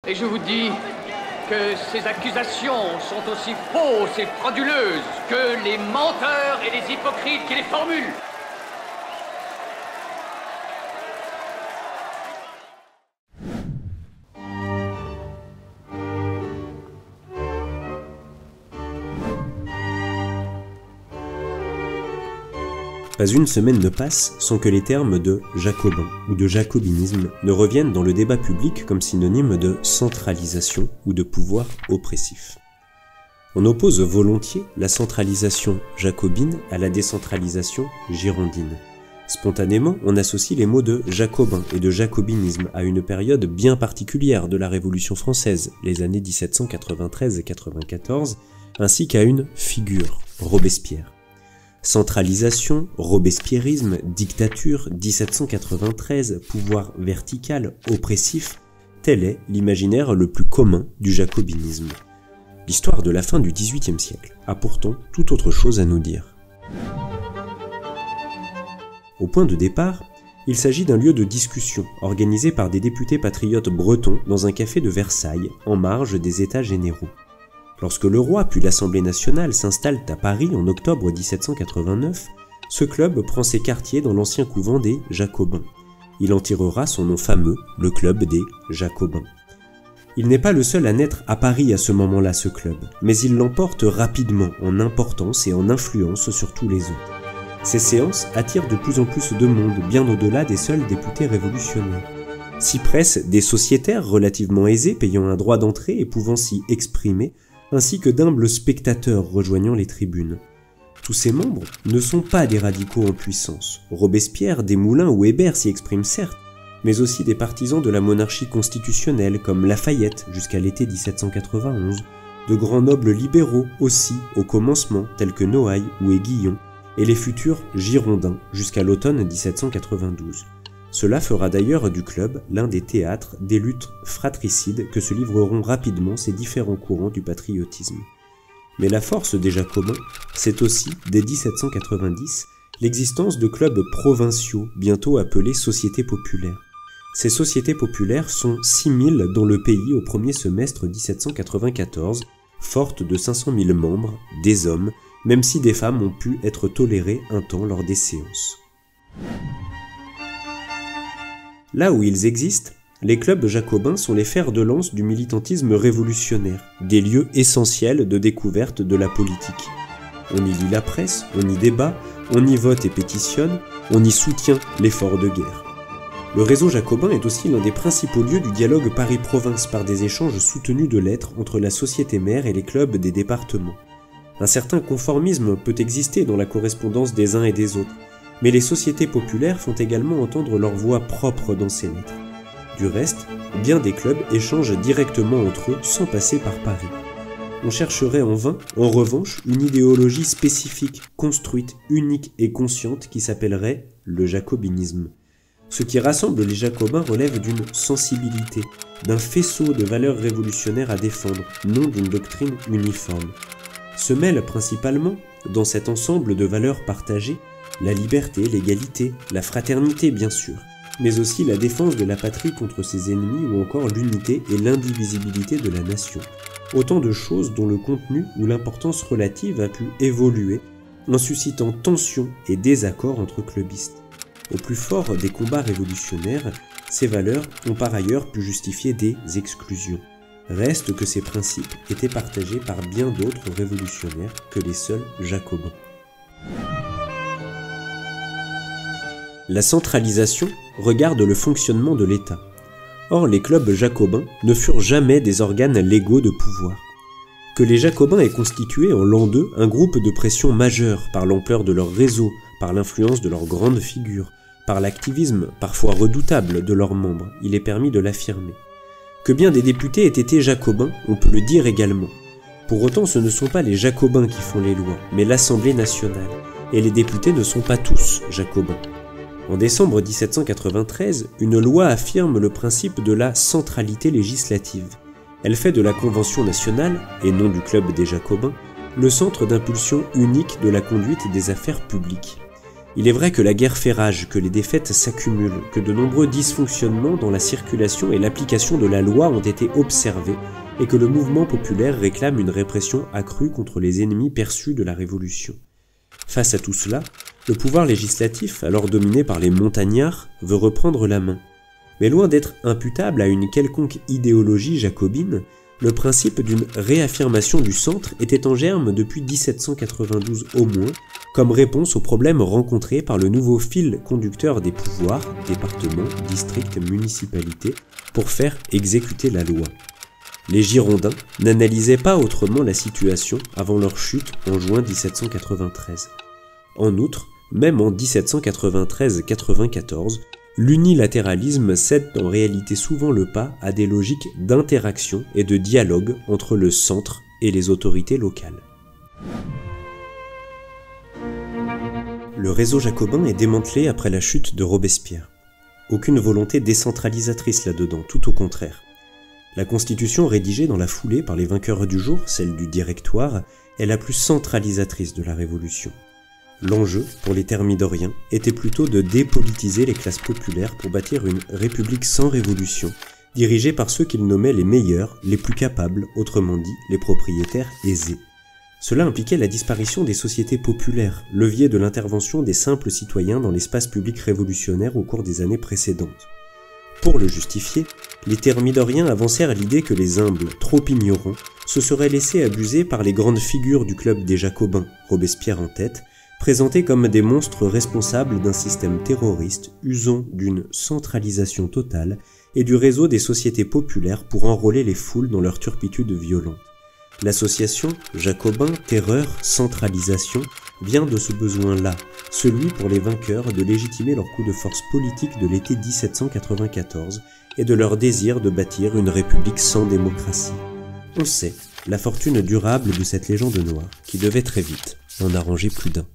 Et je vous dis que ces accusations sont aussi fausses et frauduleuses que les menteurs et les hypocrites qui les formulent. Pas une semaine ne passe sans que les termes de jacobin ou de jacobinisme ne reviennent dans le débat public comme synonyme de centralisation ou de pouvoir oppressif. On oppose volontiers la centralisation jacobine à la décentralisation girondine. Spontanément, on associe les mots de jacobin et de jacobinisme à une période bien particulière de la Révolution française, les années 1793 et 94, ainsi qu'à une figure, Robespierre. Centralisation, robespierrisme, dictature, 1793, pouvoir vertical, oppressif, tel est l'imaginaire le plus commun du jacobinisme. L'histoire de la fin du XVIIIe siècle a pourtant tout autre chose à nous dire. Au point de départ, il s'agit d'un lieu de discussion organisé par des députés patriotes bretons dans un café de Versailles, en marge des États généraux. Lorsque le roi puis l'Assemblée nationale s'installent à Paris en octobre 1789, ce club prend ses quartiers dans l'ancien couvent des Jacobins. Il en tirera son nom fameux, le club des Jacobins. Il n'est pas le seul à naître à Paris à ce moment-là, ce club, mais il l'emporte rapidement en importance et en influence sur tous les autres. Ces séances attirent de plus en plus de monde, bien au-delà des seuls députés révolutionnaires. S'y pressent des sociétaires relativement aisés payant un droit d'entrée et pouvant s'y exprimer, ainsi que d'humbles spectateurs rejoignant les tribunes. Tous ces membres ne sont pas des radicaux en puissance. Robespierre, Desmoulins ou Hébert s'y expriment certes, mais aussi des partisans de la monarchie constitutionnelle comme Lafayette jusqu'à l'été 1791, de grands nobles libéraux aussi au commencement tels que Noailles ou Aiguillon, et les futurs Girondins jusqu'à l'automne 1792. Cela fera d'ailleurs du club l'un des théâtres des luttes fratricides que se livreront rapidement ces différents courants du patriotisme. Mais la force des Jacobins, c'est aussi, dès 1790, l'existence de clubs provinciaux, bientôt appelés sociétés populaires. Ces sociétés populaires sont 6000 dans le pays au premier semestre 1794, fortes de 500 000 membres, des hommes, même si des femmes ont pu être tolérées un temps lors des séances. Là où ils existent, les clubs jacobins sont les fers de lance du militantisme révolutionnaire, des lieux essentiels de découverte de la politique. On y lit la presse, on y débat, on y vote et pétitionne, on y soutient l'effort de guerre. Le réseau jacobin est aussi l'un des principaux lieux du dialogue Paris-Province par des échanges soutenus de lettres entre la société mère et les clubs des départements. Un certain conformisme peut exister dans la correspondance des uns et des autres, mais les sociétés populaires font également entendre leur voix propre dans ces lettres. Du reste, bien des clubs échangent directement entre eux sans passer par Paris. On chercherait en vain, en revanche, une idéologie spécifique, construite, unique et consciente qui s'appellerait le jacobinisme. Ce qui rassemble les jacobins relève d'une sensibilité, d'un faisceau de valeurs révolutionnaires à défendre, non d'une doctrine uniforme. Se mêlent principalement, dans cet ensemble de valeurs partagées, la liberté, l'égalité, la fraternité bien sûr, mais aussi la défense de la patrie contre ses ennemis ou encore l'unité et l'indivisibilité de la nation. Autant de choses dont le contenu ou l'importance relative a pu évoluer en suscitant tensions et désaccords entre clubistes. Au plus fort des combats révolutionnaires, ces valeurs ont par ailleurs pu justifier des exclusions. Reste que ces principes étaient partagés par bien d'autres révolutionnaires que les seuls jacobins. La centralisation regarde le fonctionnement de l'État. Or, les clubs jacobins ne furent jamais des organes légaux de pouvoir. Que les jacobins aient constitué en l'an 2 un groupe de pression majeur par l'ampleur de leur réseau, par l'influence de leurs grandes figures, par l'activisme parfois redoutable de leurs membres, il est permis de l'affirmer. Que bien des députés aient été jacobins, on peut le dire également. Pour autant, ce ne sont pas les jacobins qui font les lois, mais l'Assemblée nationale, et les députés ne sont pas tous jacobins. En décembre 1793, une loi affirme le principe de la centralité législative. Elle fait de la Convention nationale, et non du club des Jacobins, le centre d'impulsion unique de la conduite des affaires publiques. Il est vrai que la guerre fait rage, que les défaites s'accumulent, que de nombreux dysfonctionnements dans la circulation et l'application de la loi ont été observés, et que le mouvement populaire réclame une répression accrue contre les ennemis perçus de la Révolution. Face à tout cela, le pouvoir législatif, alors dominé par les montagnards, veut reprendre la main. Mais loin d'être imputable à une quelconque idéologie jacobine, le principe d'une réaffirmation du centre était en germe depuis 1792 au moins, comme réponse aux problèmes rencontrés par le nouveau fil conducteur des pouvoirs, départements, districts, municipalités, pour faire exécuter la loi. Les Girondins n'analysaient pas autrement la situation avant leur chute en juin 1793. En outre, même en 1793-94, l'unilatéralisme cède en réalité souvent le pas à des logiques d'interaction et de dialogue entre le centre et les autorités locales. Le réseau jacobin est démantelé après la chute de Robespierre. Aucune volonté décentralisatrice là-dedans, tout au contraire. La constitution rédigée dans la foulée par les vainqueurs du jour, celle du Directoire, est la plus centralisatrice de la Révolution. L'enjeu, pour les thermidoriens, était plutôt de dépolitiser les classes populaires pour bâtir une république sans révolution, dirigée par ceux qu'ils nommaient les meilleurs, les plus capables, autrement dit, les propriétaires aisés. Cela impliquait la disparition des sociétés populaires, levier de l'intervention des simples citoyens dans l'espace public révolutionnaire au cours des années précédentes. Pour le justifier, les thermidoriens avancèrent l'idée que les humbles, trop ignorants, se seraient laissés abuser par les grandes figures du club des Jacobins, Robespierre en tête, présentés comme des monstres responsables d'un système terroriste usant d'une centralisation totale et du réseau des sociétés populaires pour enrôler les foules dans leur turpitude violente. L'association Jacobin, Terreur, Centralisation vient de ce besoin-là, celui pour les vainqueurs de légitimer leur coup de force politique de l'été 1794 et de leur désir de bâtir une république sans démocratie. On sait la fortune durable de cette légende noire qui devait très vite en arranger plus d'un.